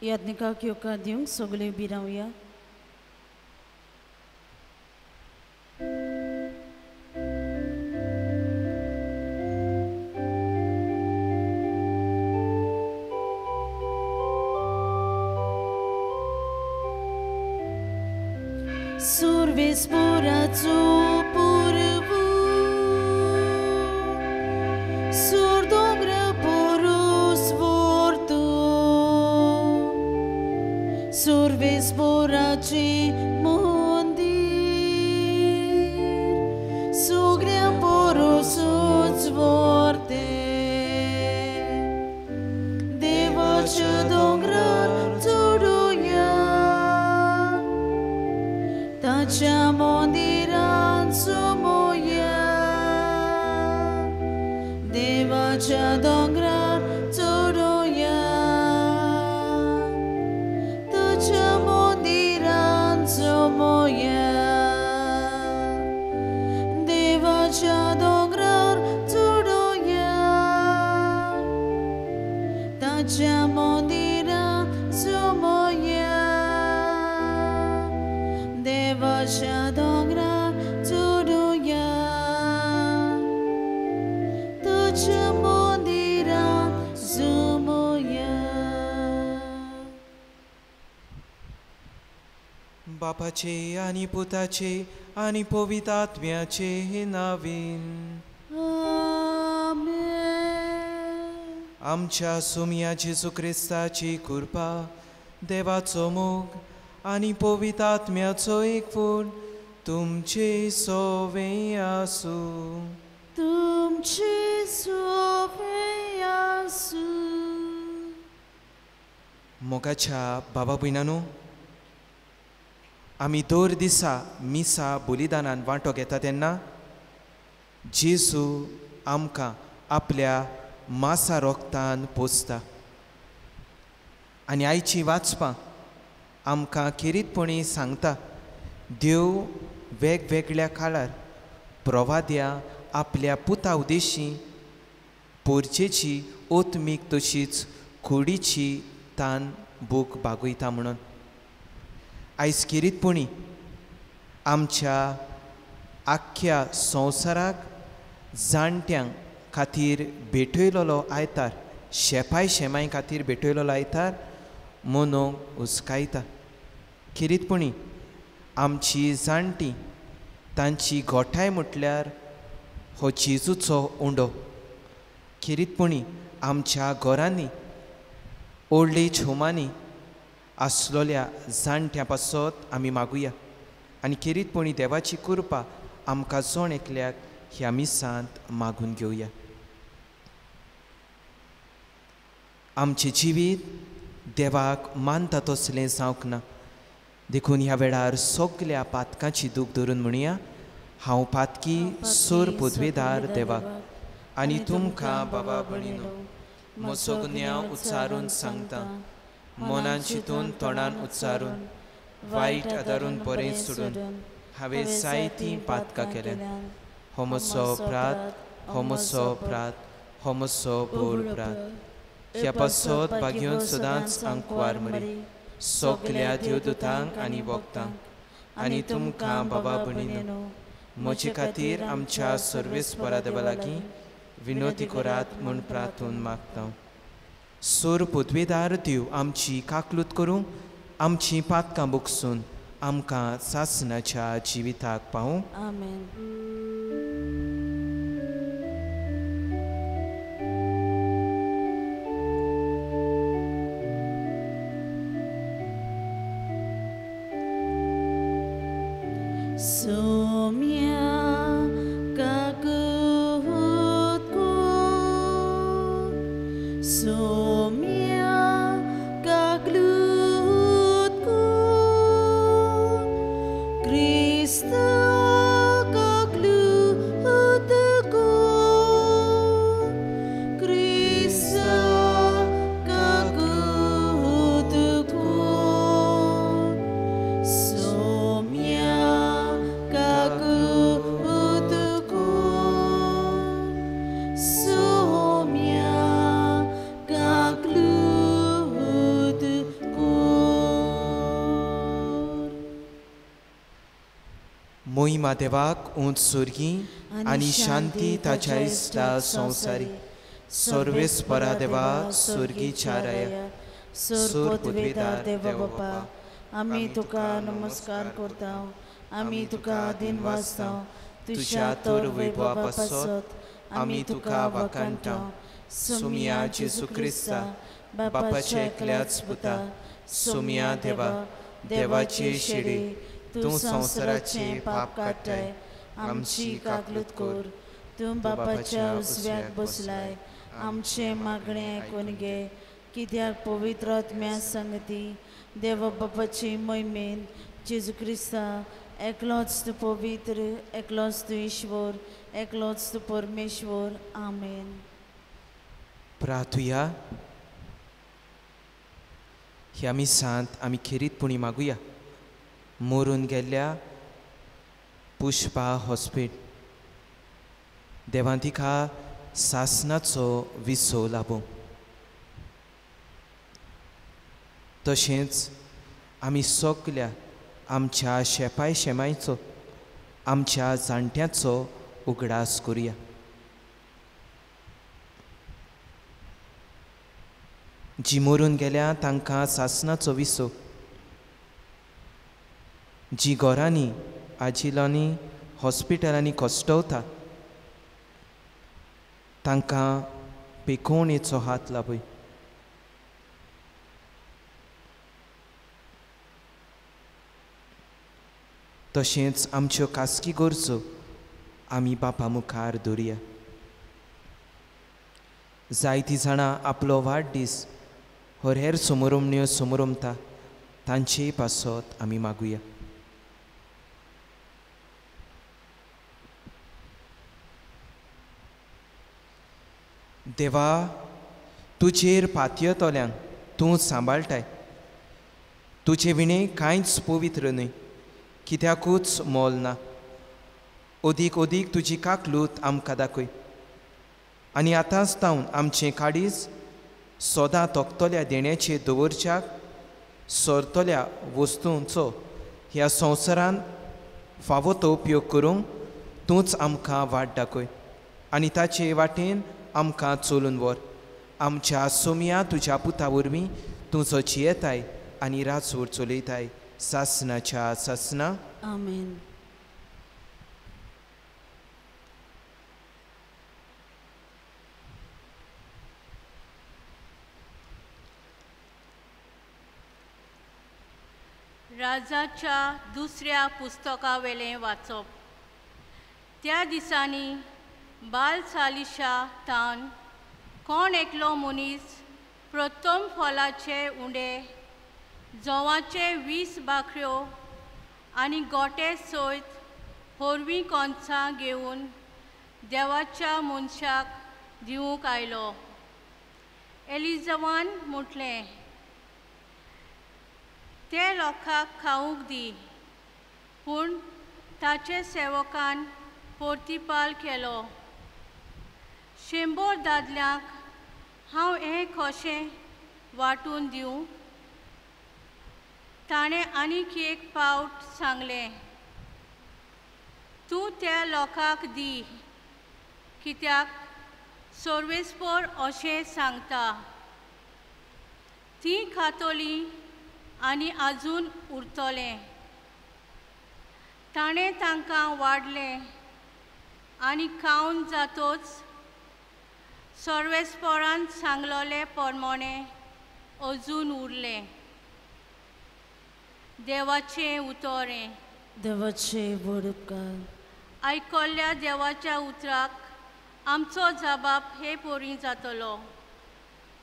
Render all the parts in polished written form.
याज्ञिका योका दिवंक सगळे उबी रावया. Survespurațu purvu Surdogra porus vortu Survespuraci mondir Sugrea porus uți vorte Deva ce dongra Tacia mondiran sumoya Deva cha dongra turuya Tacia mondiran sumoya Deva cha dongra turuya Tacia mondiran sumoya Deva Shadongra Turuya Tuja Mondira Zumuya. बापाचे आणि पुताचे आणि पवित्रात्म्याचे नावीन Amen. आमच्या सुमिया जेजू ख्रिस्ताची कृपा देवाचो मोग आणि पवित्रात्म्याचो एकवट तुमचे सोवे आसू. तुमचे सोवे आसू. मोगाच्या बाबा भयणांनो, आमी दर दिसा मिसा बलिदानान वांटो घेता तेन्ना जेजू आमकां आपल्या मासा रोगतान पोसता. आनी आयची वाचपां आमकां खेरीतपणी सांगता देव वेगवेगळ्या काळार प्रवाद्या आपल्या पुता उद्देशी पोरचेची ओतमीक तशीच खोडीची तान बूक बागयता म्हणून. आयज खेरीतपणी आमच्या आख्या संवसाराक जाणट्यांक खातीर भेटयलोलो आयतार शेपाय शेमाय खातीर भेटयलोलो आयतार मनोक उस्कायता. खेरीतपणी आमची जाणटी तांची गोठाय म्हटल्यार हो जेजूचो उंडो. खेरीतपणी आमच्या घरांनी ओल्ड एज होमांनी आसलोल्या जाणट्यां पासत आमी मागुया. आनी खेरीतपणी देवाची कृपा आमकां जोण एकल्याक ह्या मिसांत मागून घेवया. आमचें जिवीत देवाक मानता तसलें जावंक ना. देखून ह्या वेळार सगल्या पातकांची दूख धरून म्हणुया. हांव पातकी सोर पदवेदार देवाक आनी तुमकां बाबा भयणीनो म्हजो गुन्यांव उच्चारून सांगता. मनान चिंतून तोंडान उच्चारून वायट आदारून बरें सोडून हांवें जायतीं पातकां केल्यात. हो म्हजो अपराध, हो म्हजो अपराध, हो म्हजो बोर अपराध. ह्या पासत बागेवन सदांच आंकवार मरी सगल्या देवदूतांक आनी भक्तांक आनी तुमकां बाबा भयणीनो म्हजे खातीर आमच्या सर्वेस्परा देवा लागीं विनोती करात म्हूण प्रार्थून मागता. सोर पदवेदार देव आमची काकलूत करूं, आमची पातकां बुकसून आमकां सासणाच्या जिविताक पावूं. आमेन. Sumia kakutku, sumia kaglutku, Krista kaklut. मोहिमा देवाक उंच सुर्गी आनी शांती ताच्या इश्टा संवसारी सर्वेस्परा देवा सुर्गीच्या राया सूर पृथ्वीदार देव बापा आमी तुका नमस्कार करता आमी तुका दिन वाजता तुझ्या तर वैभवा पासत आमी तुका वाकांता सुमिया जेजू क्रिस्ता बापाच्या एकल्याच पुता सुमिया देवा देवाचे शेडे तूं संवसाराचे पाप काडटाय आमची काकलूत कोर तूं बापाच्या उजव्याक बसलाय आमचे मागणे आयकून घे कित्याक पवित्र आत्म्या संगती देव बापाची मोहिमेन जेजू क्रिस्ता एकलोच तूं पवित्र एकलोच तूं ईश्वर एकलोच तूं परमेश्वर आमेन. प्रार्थुया. ह्या मिसांत आमी खेरीतपणी मागुया मरून गेल्ल्या पुष्पा हॉस्पिट देवान तिका सासनाचो विसो लाभो. तशेंच आमी सगल्या आमच्या शेपाय शेमायचो आमच्या जाणट्याचो उगडास करुया. जी मरून गेल्या तांकां सासनाचो विसो, जी घरांनी आजिलांनी हॉस्पिटलांनी कश्टवता तांकां पेखोवणेचो हात लाभय. तशेंच आमच्यो खासगी गरजो आमी बापा मुखार दवरुया. जायतीं जाणां आपलो वाडदीस और हेर समोरमण्यो समोरमता तांचेय पासत आमी मागुया. देवा तुजेर पातयेतोल्यांक तूं सांबाळटाय. तुजे विणे कांयच पवित्र न्हय कित्याकूच मोल ना. ओदीक ओदीक तुजी काकलूत आमकां दाखय आनी आतांच तावन आमचें काडीज सोदां तोखतोल्या देण्याचे दवरच्याक सोरतोल्या वस्तूंचो ह्या संवसारान फावो तो उपयोग करूंक तूंच आमकां वाट दाखय आनी ताचे वाटेन आमकां चलून व्हर. आमच्या सोम्या तुज्या पुता वरवीं तुजो जियेताय आनी राजवट चलयताय सासनाच्या सासना. आमेन. राजाच्या दुसऱ्या पुस्तका वेलें वाचप. त्या दिसांनी बालसालिशा तावन कोण एकलो मनीस प्रथम फॉलाचे उंडे जवाचे 20 बाकऱ्यो आनी गोटे सयत होरवीं कोंचां घेवन देवाच्या मनशाक दिवंक आयलो. एलिजावान म्हटलें, ते लोकांक खावंक दी. पूण ताचे सेवकान परतिपाल केलो, 100 दादल्यांक हांव हें कशें वांटून दिवं? ताणें आनीक एक फावट सांगलें, तूं त्या लोकांक दी कित्याक सर्वेस्पर अशें सांगता. तीं खातलीं आनी आजून उरतलें. ताणें तांकां वाडलें आनी खावन जातोच सर्वेस्परान सांगलोले प्रमाणें अजून उरलें. देवाचें उतोरें. देवाचे बरोबकार. आयकल्ल्या देवाच्या उतराक आमचो जबाब हे पोरी जातलो.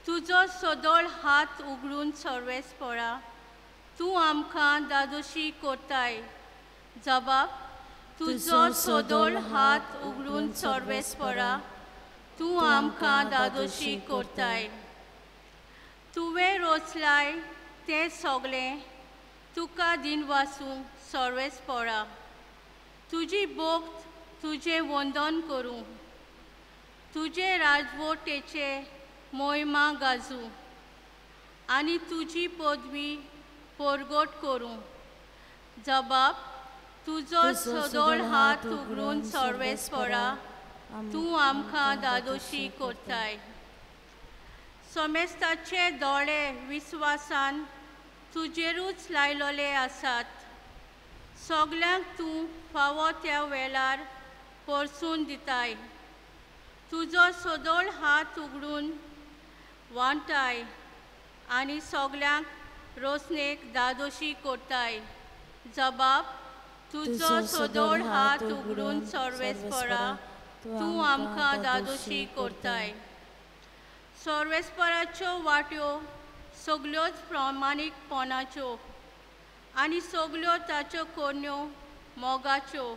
तुजो सोदोळ हात उगडून सर्वेस्परा तूं आमकां दादोशी कोरताय. जबाब. तुजो सोदोळ हात उगडून सर्वेस्परा तूं आमकां दादोशी कोरताय. तुवें रोचलाय तें सगलें तुका दिनवासूं सर्वेस्परा. तुजी बोक्त तुजें वंदन करूं. तुजे राजवटेचे मोहिमा गाजूं आनी तुजी पदवी परगट करूं. जबाब. तुजो सदोळ हात उगडून सर्वेस्परा तूं आमकां दादोशी करताय. सोमेस्ताचे दोळे विस्वासान तुजेरूच लायलोले आसात. सगल्यांक तूं फावो त्या वेळार परसून दिताय. तुजो सदोळ हात उगडून वांटाय आनी सगल्यांक रोसणेक दादोशी करताय. जबाब तुजो सदोळ हात उगडून सर्वेस्परा तूं आमकां दादोशी करताय. सर्वेस्पराच्यो वाट्यो सगल्योच प्रामाणीकपणाच्यो आनी सगल्यो ताच्यो कोन्यो मोगाच्यो.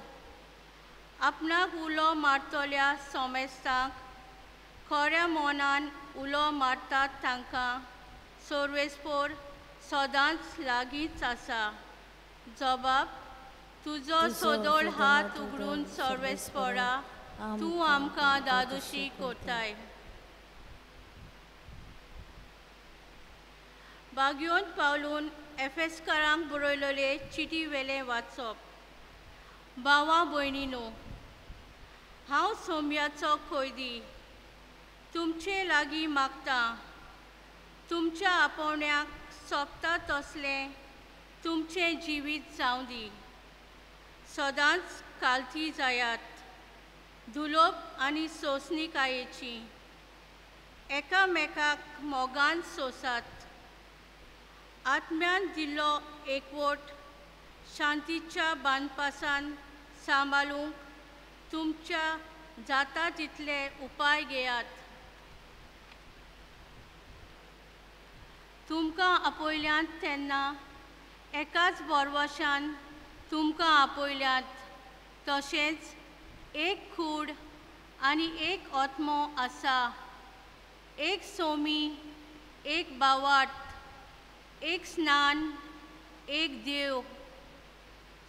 आपणाक उलो मारतल्या सोमेस्तांक खऱ्या मोनान उलो मारतात तांकां सर्वेस्पर सदांच लागींच आसा. जबाब तुजो सदोळ हात उगडून सर्वेस्परा तूं आमकां दादोशी करताय. बागयोन पावलून एफेसकारांक बरयलेले चिटी वेले वाचप. भावां भयणीनो, हांव सोम्याचो कैदी तुमचे लागीं मागतां. तुमच्या आपोवण्याक सोबता तसलें तुमचें जिवीत जावं दी. सदांच कालती जायात, दुलोप आनी सोंसणीकायेची. एकामेकाक मोगान सोसात. आत्म्यान दिल्लो एकवट शांतीच्या बांदपासान सांबाळूंक तुमच्या जाता तितले उपाय घेयात. तुमकां आपयल्यांत तेन्ना एकाच बोरवशान तुमकां आपयल्यांत. तशेंच एक कूड आनी एक आत्मो आसा. एक सोमी, एक बावाट, एक स्नान, एक देव.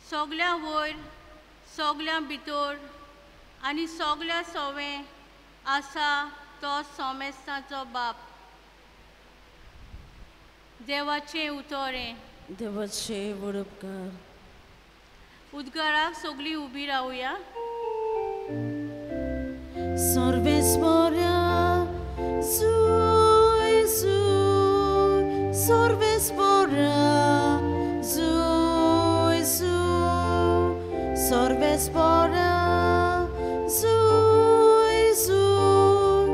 सगल्या वयर, सगल्या भितर आनी सगल्या सवें आसा तो सोमेस्तांचो बाप. देवाचें उतोरें. देवाचे वडपकार. उद्गाराक सगलीं उबी रावया. Sorvespora, zui, zui, sorvespora, zui, zui, sorvespora, zui, zui,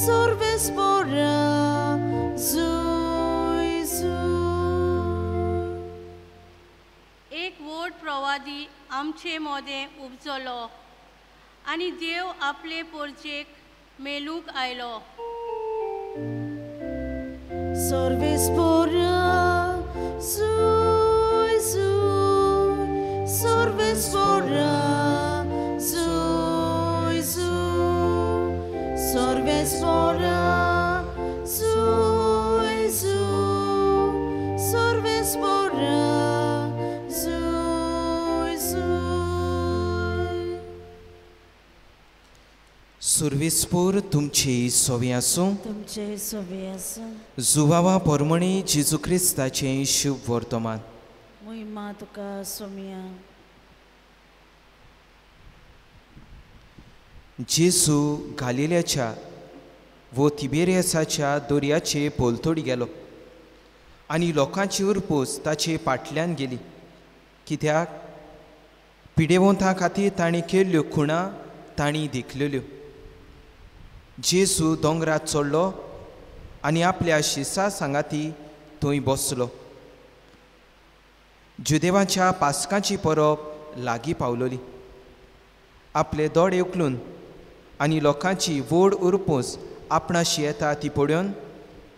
sorvespora, zui, zui. एक व्हड प्रवादी आमचे मोदें उपजलो आनी देव आपले पोरचेक मेलूंक आयलो. Sorvespora, zui, zui, sorvespora, zui, zui, sorvespora, zui, zui, sorvespora, zui, zui. सुर्वेस्पोर तुमची सोवी आसूं. तुमचे सोबे आसूं. जुवावा पोरमणी जेजू क्रिस्ताचें शुभ वर्तमान. महिमा तुका सोम्या. जेजू गालिल्याच्या वो तिबेरियसाच्या दोर्याचे पोलतोडी गेलो आनी लोकांची उरपूस ताचे फाटल्यान गेली. कित्याक पिडेवंतां खातीर ताणें केल्ल्यो खुणां तांणी देखलेल्यो. जेजू दोंगरात चडलो आनी आपल्या शिसा सांगाती थंय बसलो. जुदेवाच्या पासकांची परब लागीं पावलोली. आपले दोळे उखलून आनी लोकांची व्हड उरपूस आपणाशी येता ती पळोवन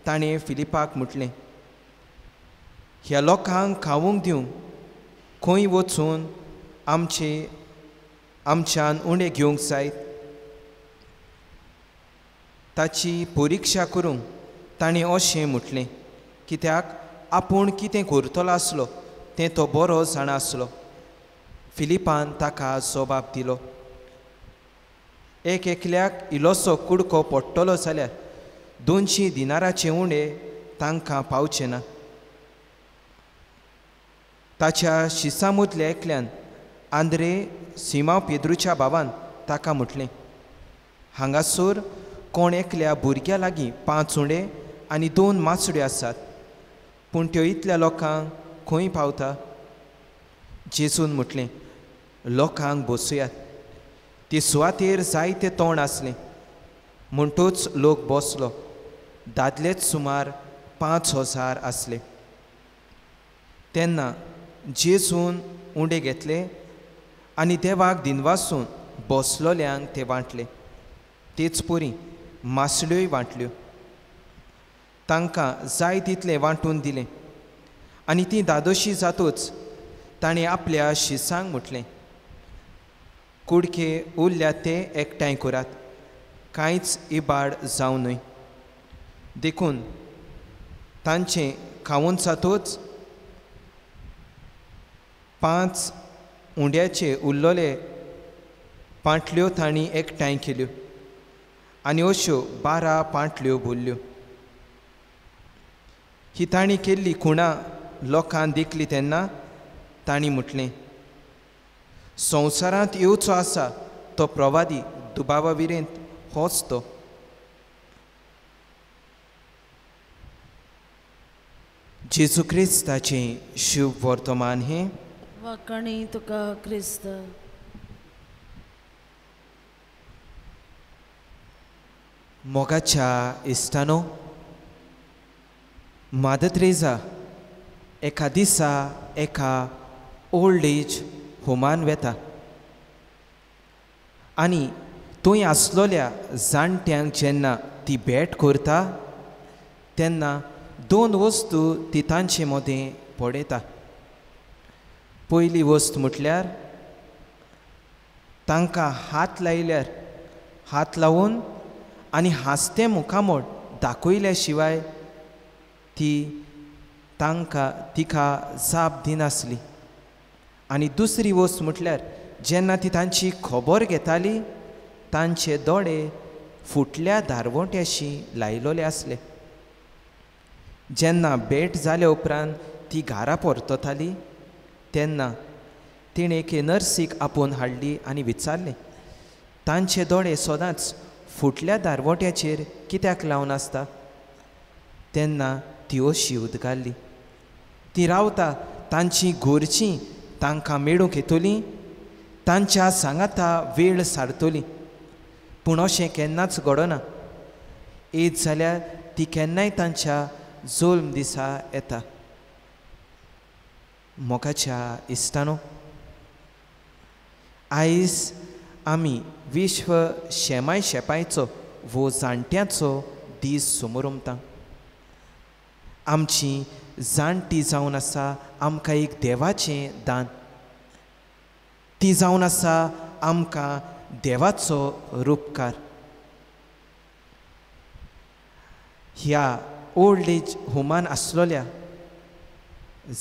ताणें फिलिपाक म्हटलें, ह्या लोकांक खावूंक दिवंक खंय वचून आमच्यान उणें घेवंक जायत. ताची परिक्षा करूंक ताणें अशें म्हटलें, कित्याक आपूण कितें करतलो आसलो तें तो बरो जाणासलो. फिलिपान ताका जबाब दिलो, एक एकल्याक इल्लोसो कुडको पडटलो जाल्यार 200 दिनाराचे उणें तांकां पावचें ना. ताच्या शिसामदल्या एकल्यान आंद्रे सिमांव पेद्रूच्या भावान ताका म्हटलें, हांगासर कोण एकल्या भुरग्या लागीं 5 उंडे आनी 2 माचड्यो आसात, पूण त्यो इतल्या लोकांक खंय पावता? जेजून म्हटलें, लोकांक बसुयात. ती सुवातेर जायते तोंड आसलें. म्हणटूच लोक बसलो. दादलेच सुमार 5,000 आसले. तेन्ना जेजून उंडे घेतले आनी देवाक दिनवासून बसलोल्यांक ते वांटले. तेच परी मासड्योय वांटल्यो. तांकां जाय तितलें वांटून दिलें. आनी ती दादोशी जातूच ताणें आपल्या शिसांक म्हटलें, कुडके उरल्या ते एकठांय करात, कांयच इबाड जावं न्हय. देखून तांचें खावून जातूच 5 उंड्याचे उरलोले पांटल्यो तांणी एकठांय केल्यो आनी अश्यो 12 पांटल्यो भरल्यो. ही तांणी केल्ली खुणां लोकांक दिखली तेन्ना तांणी म्हटलें, संवसारांत येवचो आसा तो प्रवादी दुबावाविरेंत होच तो. जेजू क्रिस्ताचें शुभ वर्तमान हें. वखणी तुका क्रिस्त. मोगाच्या इश्टानो, मादर तेरेसा एका दिसा एका ओल्ड एज होमान वेता आनी थंय आसलोल्या जाणट्यांक जेन्ना ती भेट करता तेन्ना 2 वस्तू ती तांचे मदें पडयता. पयली वस्त म्हटल्यार तांकां हात लायल्यार हात लावून आनी हांसतें मुखामोड दाखयल्या शिवाय ती तांकां तिका जाप दिनासली. आनी दुसरी वस्त म्हटल्यार जेन्ना ती तांची खबर घेताली तांचे दोळे फुटल्या धारवोट्याशी लायलोले आसले. जेन्ना भेट जाल्या उपरांत ती घरा परतताली तेन्ना तिणें एके नर्सीक आपोवन हाडली आनी विचारलें, तांचे दोळे सदांच फुटल्या धारवोट्याचेर कित्याक लावन आसता? तेन्ना ती अशी उदगारली. ती रावता तांची घोरचीं तांकां मेळूंक येतलीं, तांच्या सांगाता वेळ सारतली, पूण अशें केन्नाच घडना. येत जाल्यार ती केन्नाय तांच्या जोल्म दिसा येता. मोगाच्या इश्टानो, आयज आमी विश्व शेमाय शेपायचो वो जाणट्यांचो दीस समोरुमता. आमची जाणटी जावन आसा आमकां एक देवाचें दान. ती जावन आसा आमकां देवाचो रुपकार. ह्या ओल्ड एज होमान आसलोल्या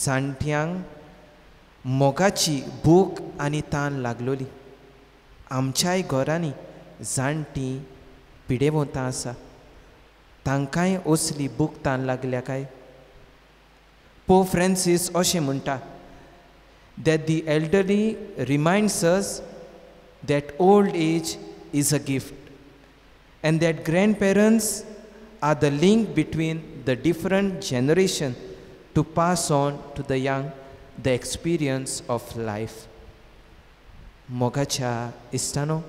जाणट्यांक मोगाची भूक आनी तान लागलोली. आमच्याय घरांनी जाणटीं पिडेवतां आसा, तांकांय असली भूक तान लागल्या काय? पोप फ्रांसीस अशें म्हणटा that the elderly reminds us that old age is a gift and that grandparents are the link between the different generation to pass on to the young the experience of life. मोगाच्या इश्टानो,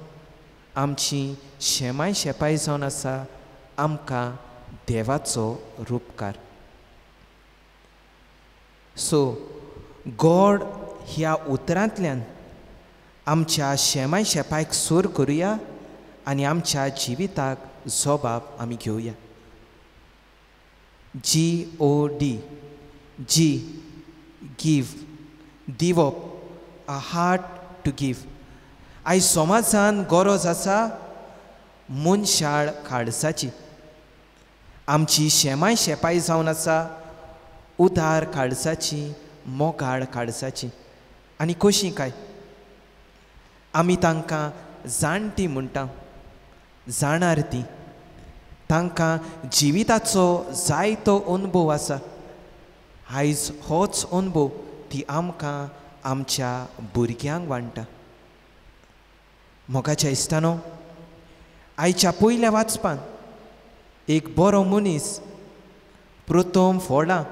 आमची शेमाय शेपाय जावन आसा आमकां देवाचो रुपकार. So God ह्या उतरांतल्यान आमच्या शेमाय शेपायक सूर करुया आनी आमच्या जिविताक जबाब आमी घेवया. GOD, G, give, दिवप, a heart to give. आयज समाजान गरज आसा मनशाळ काळजाची. आमची शेमाय शेपाय जावन आसा उदार काळजाची, मोगाळ काळजाची. आनी कशी काय? आमी तांकां जाणटी म्हणटा, जाणार ती. तांकां जिविताचो जायतो अनुभव आसा. आयज होच अनुभव ती आमकां आमच्या भुरग्यांक वांटा. मोगाच्या इश्टानो, आयच्या पयल्या वाचपान एक बरो मनीस प्रथम फोडा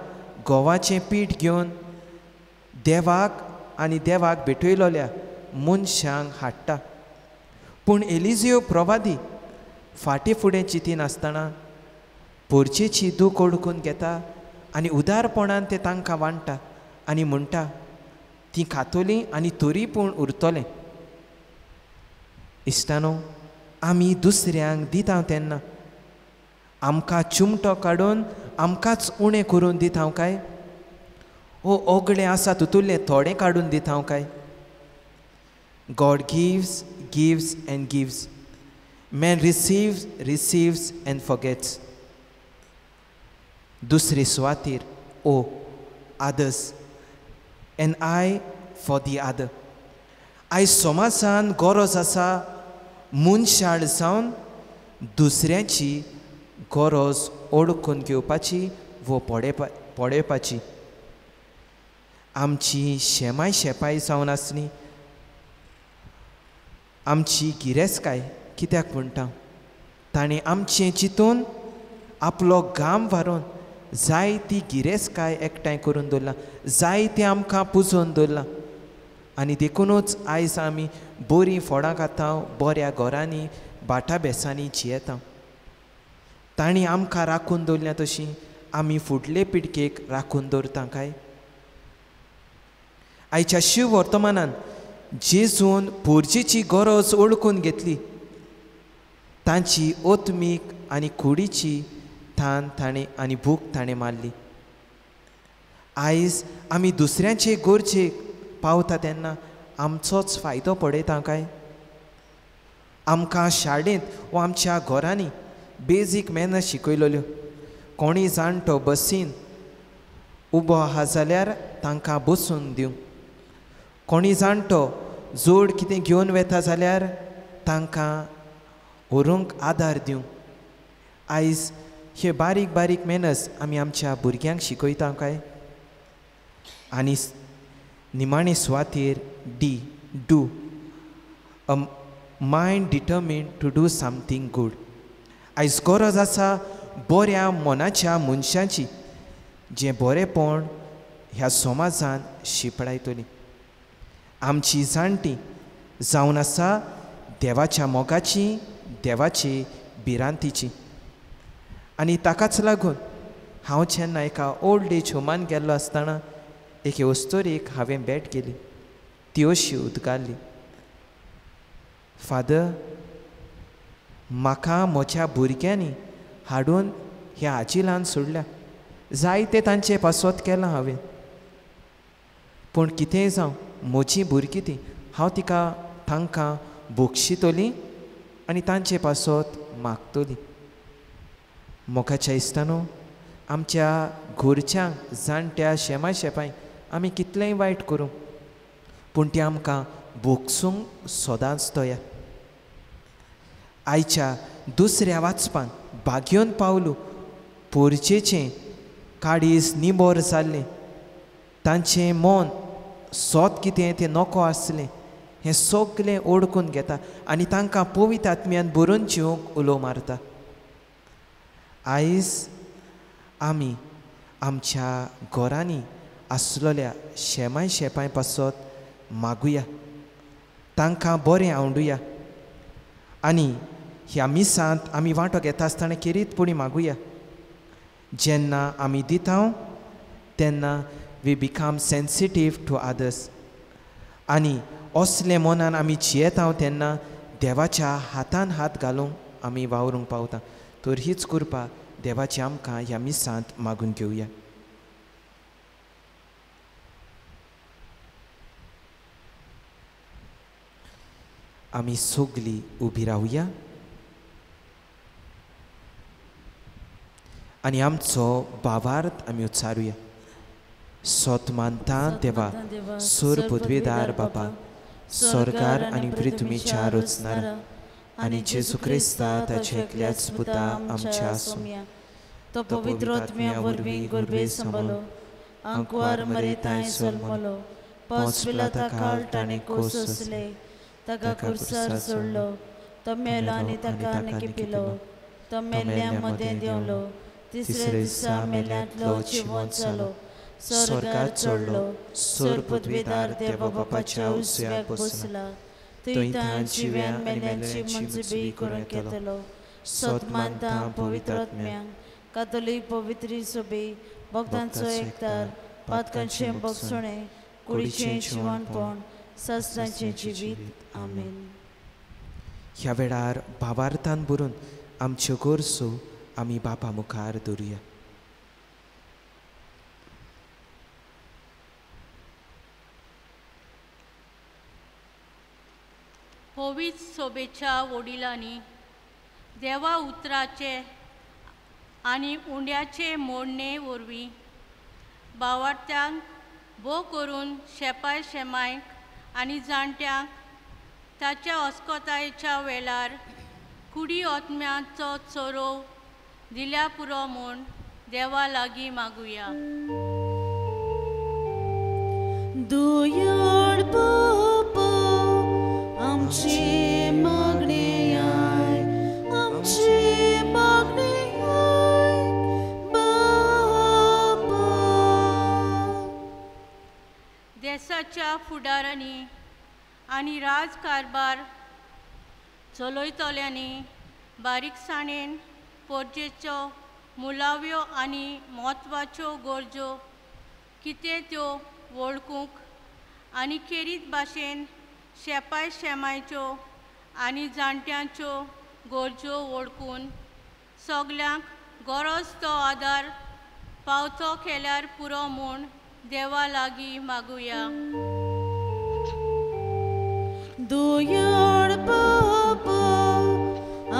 गंवाचें पीठ घेवन देवाक भेटयलोल्या मनशांक हाडटा. पूण एलिजियो प्रवादी फाटीं फुडें चिंती नासतना पोरचेची दूख ओळखून घेता आनी उदारपणान ते तांकां वांटा आनी म्हणटा तीं खातोलीं आनी तरी पूण उरतलें. इश्टानो, आमी दुसऱ्यांक दिता तेन्ना आमकां चिमटो काडून आमकांच उणें करून दिता काय, ओ ओगळें आसा तितूंतलें थोडें काडून दिता काय? God gives and gives. Man receives and forgets. दुसरे सुवातेर ओ others and I for the other. आयज समाजान गरज आसा मनशाळ जावन दुसऱ्याची गरज ओळखून घेवपाची वो पळोवपाची. आमची शेपाय जावन आसली. आमची गिरेस्तकाय कित्याक म्हणटा? ताणें आमचें चिंतून आपलो घाम व्हारून जायती गिरेस्तकाय एकठांय करून दवरला, जायतें आमकां पुजोवन दवरला. आनी देखूनच आयज आमी बरीं फळां खाता, बऱ्या घरांनी बाटा बेसांनी जियेता. ताणीं आमकां राखून दवरल्या तशीं आमी फुडले पिळगेक राखून दवरता काय? आयच्या शिव वर्तमानान जेजून पोरचेची गरज ओळखून घेतली. तांची ओतमीक आनी कुडीची थान ताणें आनी भूक ताणें मारली. आयज आमी दुसऱ्यांचे गरजेक पावता तेन्ना आमचोच फायदो पडयता काय? आमकां शाळेंत वा आमच्या घरांनी बेजीक मॅनर्स शिकयलोल्यो. कोणीय जाणटो बसीन उबो आहा जाल्यार तांकां बसून दिवंक. कोणीय जाणटो जोड कितें घेवन वेता जाल्यार तांकां व्हरूंक आदार दिवंक. आयज हे बारीक मॅनर्स आमी आमच्या भुरग्यांक शिकयता काय? आनी निमाणे सुवातेर do a mind determined to do something good. आयज गरज आसा बऱ्या मनाच्या मनशांची जें बरेंपण ह्या समाजान शिपडायतलीं. आमची जाणटीं जावन आसा देवाच्या मोगाची, देवाची भिरांतीची. आनी ताकाच लागून हांव जेन्ना एका ओल्ड एज होमान गेल्लो आसतना एके वस्तोरेक हांवें भेट केली. ती अशी उद्गारली, फादर, म्हाका म्हज्या भुरग्यांनी हाडून ह्या आजिलान सोडल्या. जायते तांचे पासवत केलां हांवें, पूण कितेंय जावं म्हजीं भुरगीं तीं हांव तांकां बोक्षितोली आनी तांचे पासवत मागतोली. मोगाच्या इश्टानो, आमच्या घरच्यांक जाणट्या शेपाय आमी कितलेंय वायट करूं, पूण ती आमकां बोगसूंक सदांच तयार. आयच्या दुसऱ्या वाचपान भाग्योन पावलू पोरचेचें काडीस निबोर जाल्लें, तांचें मन सोत कितें तें नोको आसलें हें सगलें ओळखून घेता आनी तांकां पवित्र आत्म्यान बरोवन जिवंक उलो मारता. आयज आमी आमच्या घरांनी आसलोल्या शेपाय पासत मागुया, तांकां बरें आवडुया आनी ह्या मिसांत आमी वांटो घेता आसतना खेरीतपणी मागुया. जेन्ना आमी दिता तेन्ना we become sensitive to others. आनी असले मनान आमी जियेता तेन्ना देवाच्या हातान हात घालूंक आमी वावरूंक पावता. तर हीच कृपा देवाची आमकां ह्या मिसांत मागून घेवया. आमी सगलीं उबी रावया आनी आमचो भावार्थ आमी उच्चारुया. सोत मानता देवा, सोर पदवेदार बापा, स्वर्गार आनी पृथ्वीच्या रचणारा, आनी जेजू क्रिस्ता ताच्या एकल्याच पुता आमच्या सोम्या, तो पवित्र आत्म्या वरवीं गुरबे सांबाळो, आंकवार मरेताय सोलमलो, पोंच पिलाताक ताणें कोसले, ताका कुर्सार सोडलो, तो मेलो आनी ताका आनी पिलो, तो मेल्ल्या मदें देंवलो, तिसऱ्या दिसा मेल्ल्यांतलो जिवंत जालो, स्वर्गार चडलो, सोर पदवीदार देवा बापाच्या उजव्याक बसला, थंय तां जिव्यान मेल्ल्यांची मंजूबी करून घेतलो. सोत मानता पवित्र आत्म्यांक, कातोलीक पवित्री सभे, भक्तांचो एकतार, पातकांचें भक्षणें, कुडीचें जिवणपण, सासणाचें जिवीत. आमेन. ह्या वेळार भावार्थान बरोवन आमच्यो गोरसो आमी बापा मुखार दवरुया. पवित्र सोबेच्या वडिलांनी देवा उतराचे आनी उंड्याचे मोडणे वरवीं भावार्थ्यांक भोव करून शेपाय शेमायक आनी जाणट्यांक ताच्या अस्कोतायेच्या वेळार कुडी ओतम्याचो चोरो दिल्या पुरो म्हूण देवा लागीं मागुया. दुयड बापा आमची मागणी आय, आमची मागणी आय बापा. देशाच्या फुडाऱ्यांनी आनी राजकारबार चलयतल्यांनी बारीकसाणेन पोरजेच्यो मुलाव्यो आनी म्हत्वाच्यो गरजो कितें त्यो वळखूंक आनी खेरीत भाशेन शेपाय शेमायच्यो आनी जाणट्यांच्यो गरजो वळखून सगल्यांक गरज तो आदार पावतो केल्यार पुरो म्हूण देवा लागीं मागुया. दुयड बापा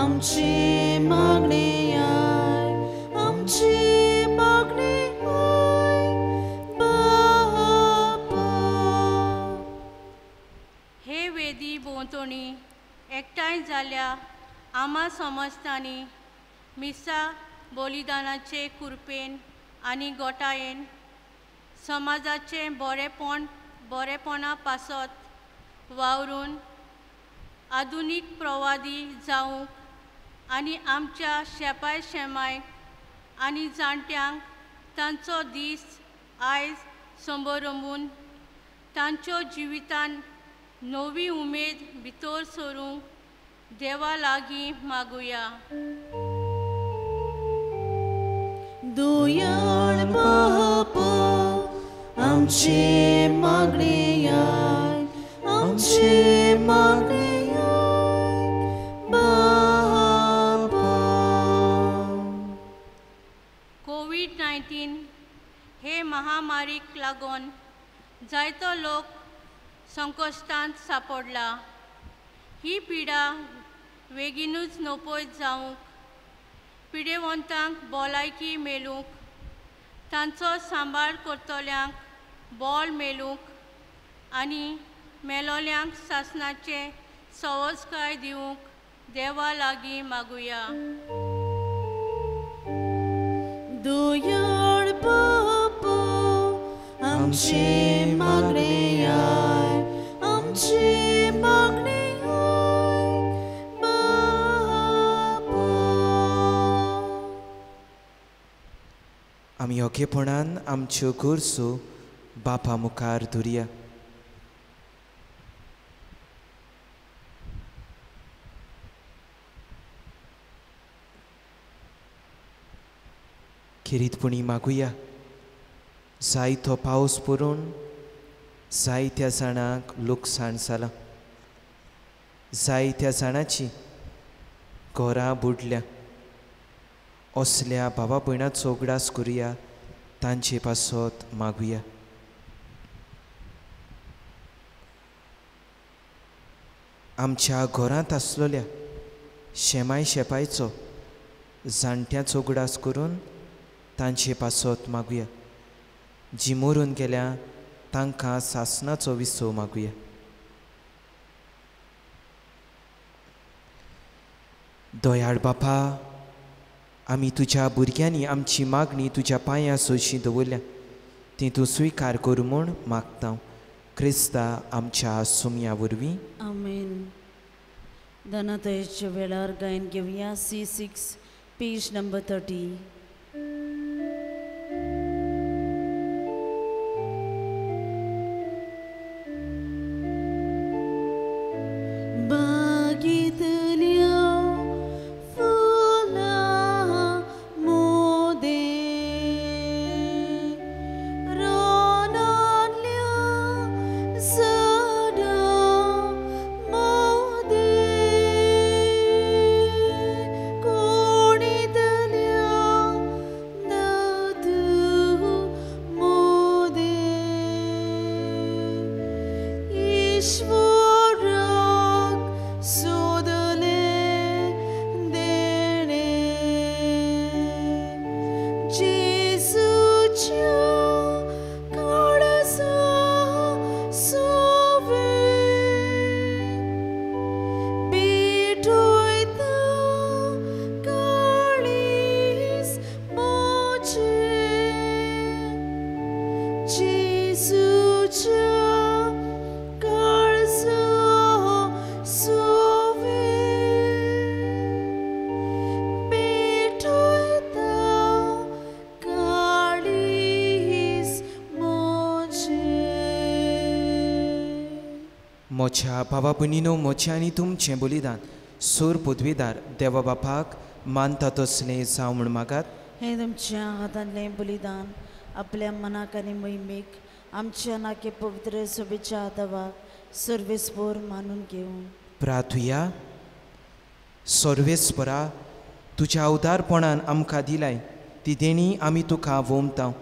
आमची मागणी आय, आमची मागणी आय बापा. हे वेदी भोंवतणी एकठांय जाल्ल्या आमा समजतांनी मिसा बलिदानाचे कृपेन आनी गोठायेन समाजाचें बरेपणा पासत वावरून आधुनीक प्रवादी जावंक आनी आमच्या शेपाय शेमायक आनी जाणट्यांक तांचो दीस आयज संबरंबून तांच्यो जिवितान नवी उमेद भितर सरूंक देवा लागीं मागुया. दुयड बापा आमची मागणी आय, आमची मागणी आय बापा. कोविड-19 हे महामारीक लागून जायतो लोक संकश्टांत सांपडला. ही पिडा बेगीनूच नोपयत जावंक, पिडेवंतांक भलायकी मेळूंक, तांचो सांबाळ करतल्यांक बोल मेळूंक आनी मेलोल्यांक सासणाचे संवस्कार दिवंक देवा लागीं मागुया. दुयड बापा आमची मागणी आय, आमची मागणी आय बापा. आमी ओकेपणान आमच्यो गोरसो बापा मुखार दवरुया. खेरीतपणी मागुया. जायतो पावस पडून जायत्या जाणांक लुकसाण जालां. जायत्या जाणांची घरां बुडल्या. असल्या भावा भयणाचो उगडास करुया, तांचे पासत मागुया. आमच्या घरांत आसलोल्या शेमाय शेपायचो जाणट्याचो उगडास करून तांचे पासत मागुया. जी मरून गेल्या तांकां सासणाचो विसव मागुया. दयाळ बापा, आमी तुज्या भुरग्यांनी आमची मागणी तुज्या पांयां सोशी दवरल्या. ती तूं स्विकार करूं म्हूण मागता. क्रिस्ता आमच्या सुमया वरवीं आमेन. धनतेच्या वेळार गायन घेवया C6 पेज नंबर 30. मोच्या भावा भयणीनो, मोचें आनी तुमचें बलिदान सोर पदवीदार देवा बापाक मानता तसलें जावं म्हूण मागात. हे तुमच्या हातांतलें बलिदान आपल्या मनाक आनी मोहिमेक आमच्या नाके पवित्र सोबेच्या देवाक सर्वेस्पर मानून घेवं. प्रार्थुया. सर्वेस्परा, तुज्या उदारपणान आमकां दिलाय ती देणी आमी तुका वोमतांव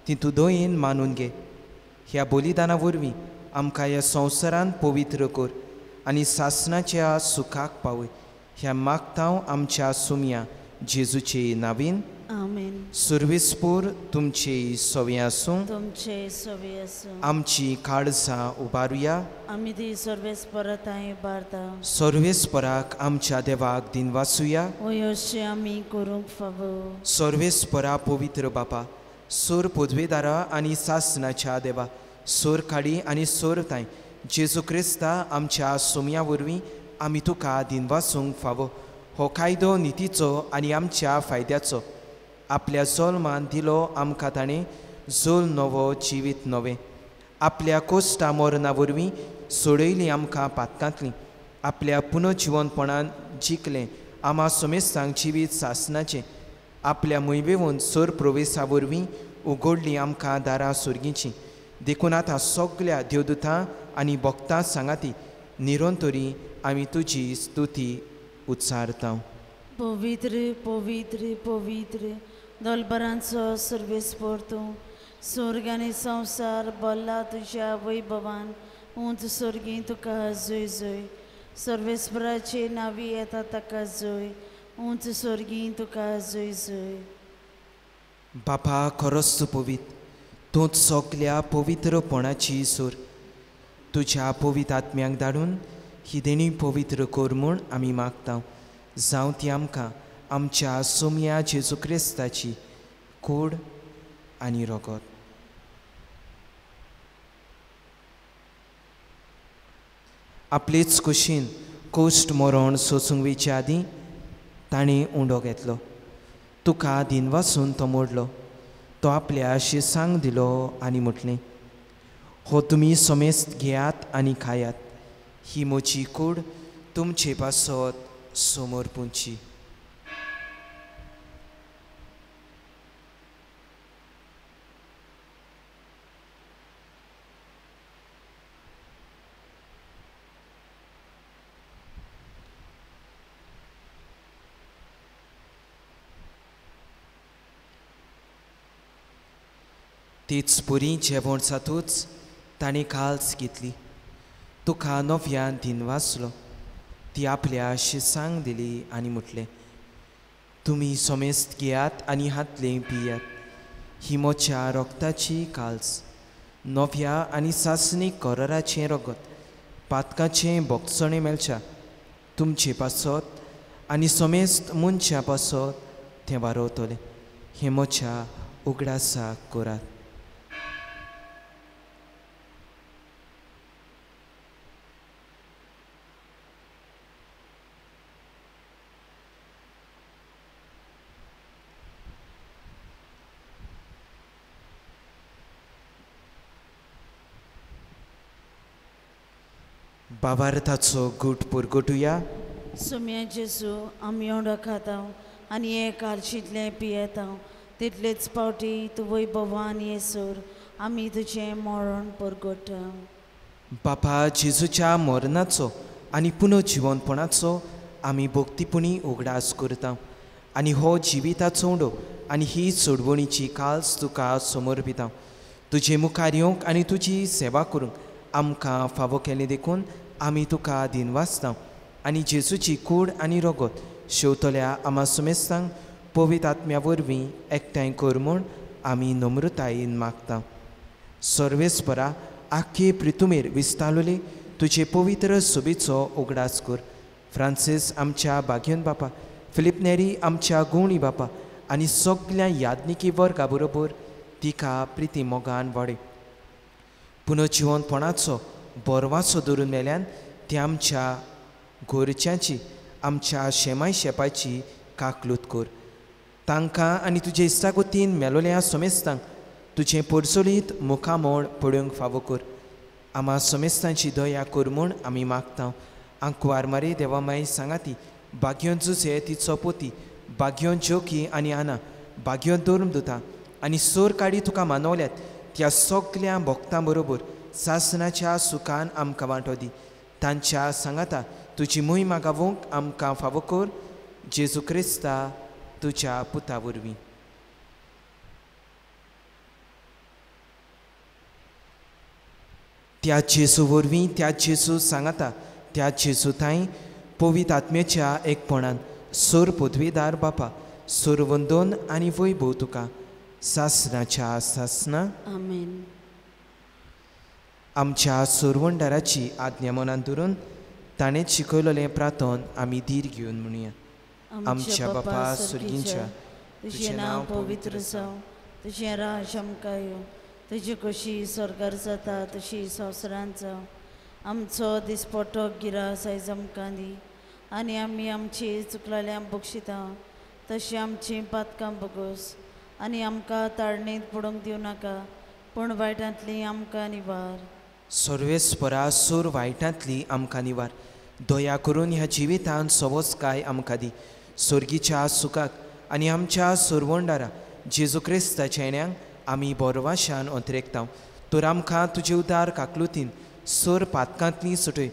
ती तूं दोयेन मानून घे. ह्या बलिदाना वरवीं आमकां ह्या संवसारान पवित्र कर आनी सासणाच्या सुखाक पावय. ह्या मागतांव आमच्या सुमया जेजूचे नांवेन. आमेन. सर्वेस्पर तुमचे सवे आसूं. तुमचे सवे आसूं. आमची काळजां उबारुया. आमी ती सर्वेस्परताय उबारता. सर्वेस्पराक आमच्या देवाक दिनवासुया. अशें आमी करूंक फावो. सर्वेस्परा पवित्र बापा, सोर पदवेदारा आनी सासणाच्या देवा, सोर काडी आनी सोर ताय जेजू क्रिस्ता आमच्या सुमया वरवीं आमी तुका दिनवासूंक फावो. हो कायदो नितीचो आनी आमच्या फायद्याचो. आपल्या जल्मान दिलो आमकां ताणें जोल नवो जिवीत नवें. आपल्या कोश्टा मरणा वरवीं सोडयली आमकां पातकांतलीं. आपल्या पुनर्जिवनपणान जिखलें आमा सोमेस्तांक जिवीत सासणाचें. आपल्या मोहिमेवून सोर प्रवेशा वरवीं उगडलीं आमकां दारां सुर्गीचीं. देखून आतां सगल्या देवदूतां आनी भक्तां सांगाती निरंतरी आमी तुजी स्तुती उच्चारता. पवित्र पवित्र पवित्र दोलबरांचो सर्वेस्पर तूं. स्वर्ग आनी संवसार भल्ला तुज्या वैभवान. उंच सर्गी तुका जय जय. सर्वेस्पराचे नांवी येता ताका जय. उंच सर्गी तुका जय जय. बापा, खरोच तूं पवित्र. तूंच सगल्या पवित्रपणाची सोर. तुज्या पवित्र आत्म्याक धाडून ही देणी पवित्र कर म्हूण आमी मागता. जावं ती आमकां आमच्या सुमया जेजू क्रिस्ताची कूड आनी रगत. आपलेच कुशीन कोश्ट मरण सोसूंक वयचे आदीं ताणें उंडो घेतलो. तुका दिनवासून तो मोडलो. तो आपल्या शिसांक दिलो आनी म्हटलें, हो तुमी समेस्त घेयात आनी खायात. ही म्हजी कूड तुमचे पासत समोर पुंची. तीच पुरी जेवण जातूच ताणें काल्स घेतली. तुका नव्यान दिनवासलो. ती आपल्या शिसांक दिली आनी म्हटलें, तुमी समेस्त घेयात आनी हातलें पियात. ही म्हज्या रोगताची काल्स. नव्या आनी सासणीक कराराचें रगत पातकाचें भोगसणें मेळच्या तुमचे पासत आनी समेस्त मनशा पासत तें वारवतलें. हें म्हज्या उगडासाक करात. बाबार्थाचो गूट पुरगटुया. सुम्या जेजू आमी ओंडो खाता आनी हे कालशीतले पियेता तितलेच पावटी तूं वैभवान येसूर आमी तुजें मरण परगटा. बापा जेजूच्या मरणाचो आनी पुनर्जिवनपणाचो आमी भक्तीपणी उगडास करता आनी हो जिविताचो ओंडो आनी ही सोडवणीची काल्स तुका समर्पिता. तुजे मुखार येवंक आनी तुजी सेवा करूंक आमकां फावो केलें देखून आमी तुका दिनवासता आनी जेजूची कूड आनी रगत शेवतल्या आमा सुमेस्तांक पवित्र आत्म्या वरवीं एकठांय कर म्हूण आमी नम्रतायेन मागता. सर्वेस्परा आख्खे पृथ्वीर विस्तारलोले तुजे पवित्र सोबीचो उगडास कर. फ्रांसीस आमच्या बागेन बापा, फिलिप नेरी आमच्या गवणी बापा आनी सगळ्या यादनिकी वर्गा बरोबर तिका प्रिती मोगान वाडय. पुनर्जिवनपणाचो बोरवासो धरून मेल्यान ती आमच्या घोरच्यांची आमच्या शेमाय शेपाची काकलूत कर. तांकां आनी तुजे इश्टागोतीन मेलोल्या समेस्तांक तुजें परसोलीत मुखामोळ पळोवंक फावो कर. आमा समेस्तांची दया कर म्हूण आमी मागता. आंकवार मारे देवामाय सांगाती बाग्योन जुसे तिचो पोती बाग्योन जोकी आनी आना बाग्योन दोर्म दुता आनी सोर काडी तुका मानवल्यात त्या सगळ्या भक्तां बरोबर सासणाच्या सुखान आमकां वांटो दी. तांच्या सांगाता तुजी मोहीमा गावोवंक आमकां फावो कर. जेजू क्रिस्ता तुज्या पुता वरवीं. त्या जेजू वरवीं त्या जेजू सांगाता त्या जेजू थंय पवित्र आत्म्याच्या एकपणान सोर पदवीदार बापा सोर वंदन आनी वैभव तुका सासणाच्या सासना. आमेन. आमच्या सोरवंडाराची आज्ञा मनान धरून ताणें शिकयलोलें प्रार्थन आमी धीर घेवन म्हणुया. आमच्या बापा सुर्गींच्या तुजें नांव पवित्र जावं, तुजें राज आमकां येवं, तुजी कशी स्वर्गार जाता तशी संवसारांत जावं. आमचो दिसपट्टो गिरास आयज आमकां दी आनी आमी आमची चुकलाल्यांक बक्षिता तशी आमची पातकां बगोस आनी आमकां ताळणेंत पडूंक दिवं नाका पूण वायटांतली आमकां निवार. सर्वेस्परा सोर वायटांतली आमकां निवार. दया करून ह्या जिवितांत सवोस काय आमकां दी. स्वर्गीच्या सुखाक आनी आमच्या सोरवंडारा जेजू क्रिस्ताच्या येण्याक आमी बोरवाशान अंतरेकता. तर आमकां तुजे उदार काकलुतीन सोर पातकांतली सुटय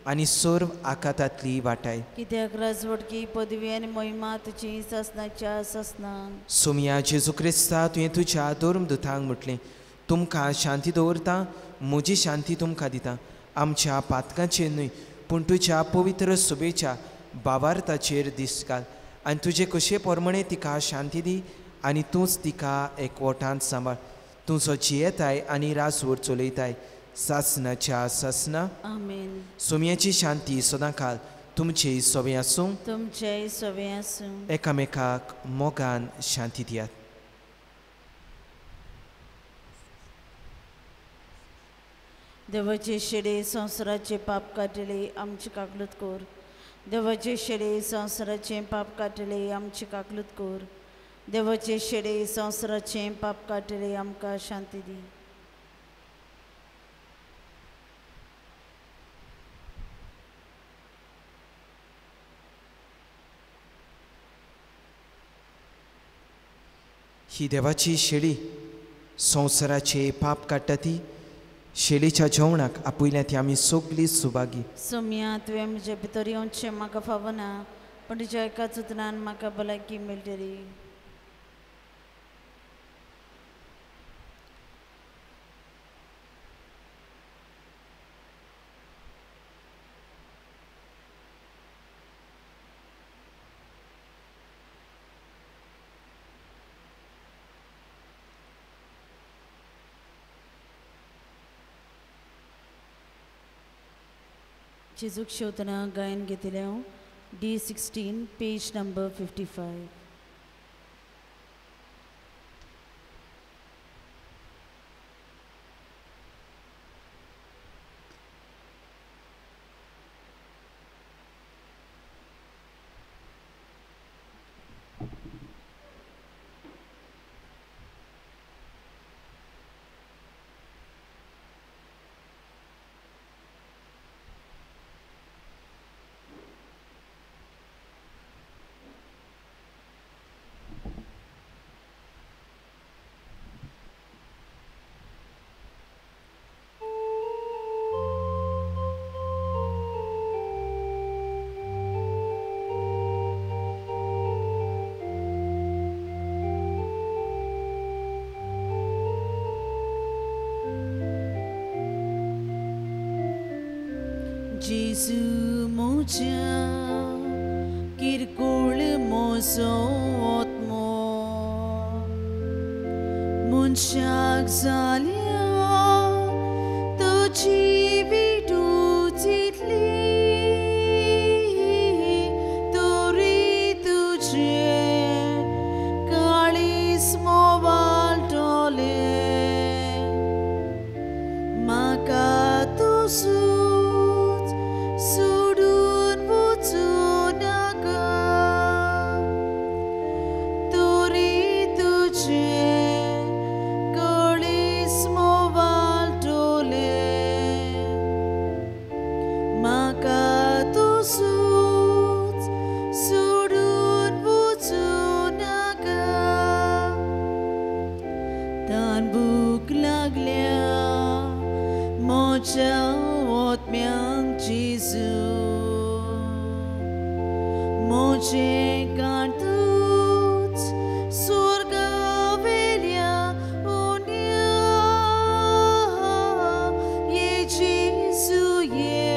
आनी सोर आकातांतली वाटाय. कित्याक राजवडकी पदवी आनी मोहिमा तुजी सासणाच्या सासनान. सोमया जेजू क्रिस्ता तुवें तुज्या दोर्मदुतांक म्हटलें तुमकां शांती दवरता, म्हजी शांती तुमकां दिता. आमच्या पातकांचेर न्हय पूण तुज्या पवित्र सुबेच्या बाबार्थाचेर दीस घाल आनी तुजे कशे परमणे तिका शांती दी आनी तूंच तिका एकवटांत सांबाळ. तुजो जियेताय आनी रासवड चलयताय सासणाच्या सासना. आमेन. सोमयाची शांती सदां काल तुमचे सोबे आसूं. तुमचेय सोबे आसूं. एकामेकाक मोगान शांती दियात. देवाचे शेडे संवसाराचे पाप काडले आमची काकलूत कोर. देवाचे शेडे संवसाराचे पाप काडले आमची काकलूत कोर. देवाचे शेडे संवसाराचे पाप काडले आमकां शांती दी. ही देवाची शेळी संवसाराचे पाप काडटा ती शेळीच्या जेवणाक आपयल्यात आमी सगळीं सुभागी. सोम्या तुवें म्हजे भितर येवचें म्हाका फावो ना पण तुज्या एकाच उतरान म्हाका भलायकी मेळटली. जेजूक शेवतना गायन घेतलें हांव D16 पेज नंबर 55. जेजू म्हज्या किरकोळ म्हजो आत्मो मनशाक जाल्या तुजी विटूच इतली तरी तुजे काळीज मोवाळटले म्हाका तुजूच सोडून वचूं नाका तरी तुजे काळीज मोवाळटले म्हाका तुजूच सोडून वचूं नाका तान भूक लागल्या म्हज्या आत्म्यांक जेजू म्हजें कांतूच स्वर्गा वेल्या उन्या ये जेजू ये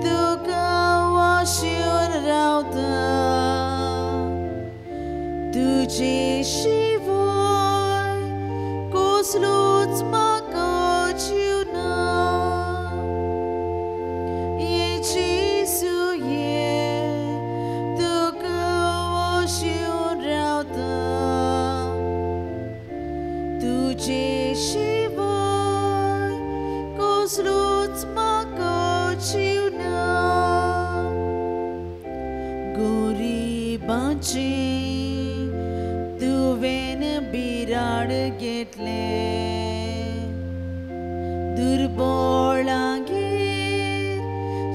तुका वाशून रावता तुजे शिवाय कसलोच म्हाका जीव ना ये जेजू ये तुका वाशून रावता तुजे शिवाय कसलोच म्हाका जीव ना गरिबांचें तुवें बिराड घेतलें दुर्बळांगेर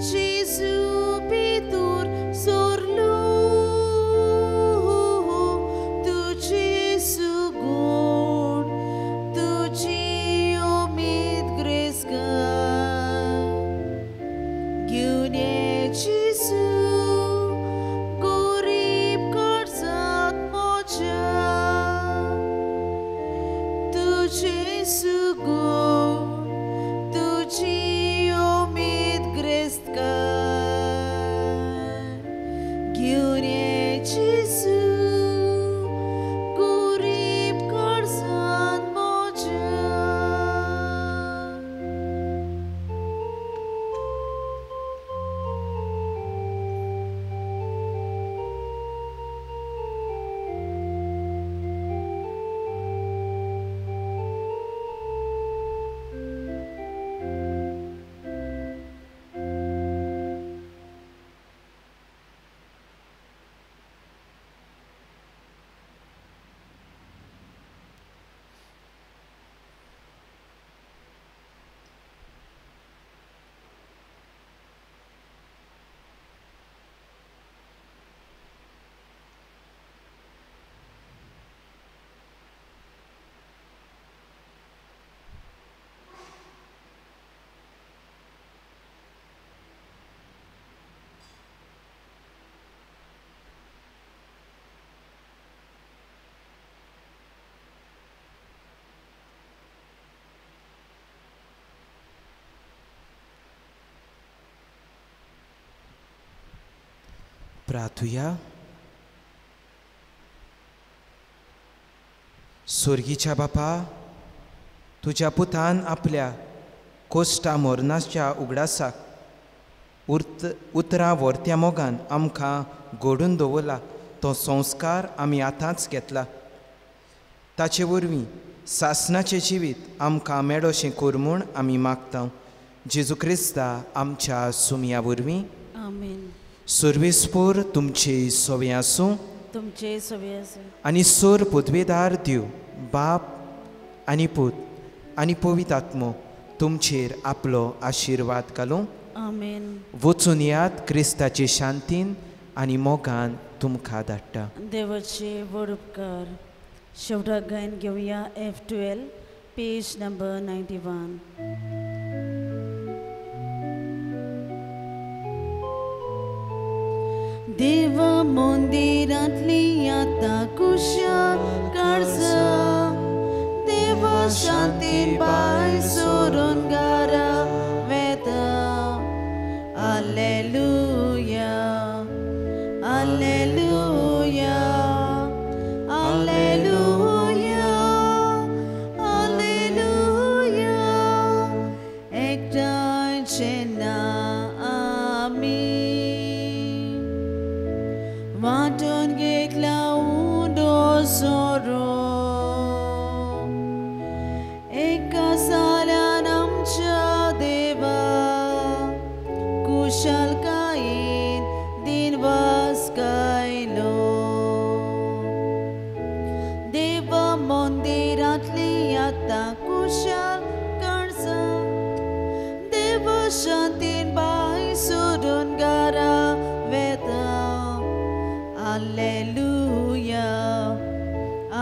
जेजू भितूर सोरलो तुजे सुगूण तुजी उमेद ग्रेसकार घेवन ये जेजू गरीब काळजांत म्हज्या तुजे सुगूण तुजी उमेद ग्रेसकार घेवन ये जेजू गरीब काळजांत म्हज्या प्रार्थुया. स्वर्गीच्या बापा, तुज्या पुतान आपल्या कोश्टा मोरनाच्या उगडासाक उतरां व्हरत्या मोगान आमकां घडून दवरला. तो संस्कार आमी आतांच घेतला. ताचे वरवीं सासणाचें जिवीत आमकां मेळोशें कर म्हूण आमी मागता. जेजू क्रिस्ता आमच्या सुमया वरवीं. आमेन. सर्वेस्पोर तुमचे सोवे आसूं तुमचे सवे आसूं आनी सोर पदवेदार दिव बाप आनी पूत आनी पवित्र आत्मो तुमचेर आपलो आशिर्वाद घालूं. आमेन. वचून यात क्रिस्ताचे शांतीन आनी मोगान तुमकां धाडटा. देवाचे व्हड उपकार. शेवटाक गायन घेवया F12 पेज नंबर 91. देवा मंदिरांतली आतां कुशाल काळजा देवा शांतीन भायर सोडून घरा वेता मंदिरांतली आतां कुशल कणसां देव शांतीन बाय सोडून घरा वेता. Alleluia,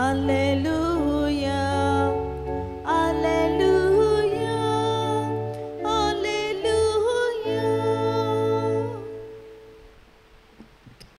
Alleluia.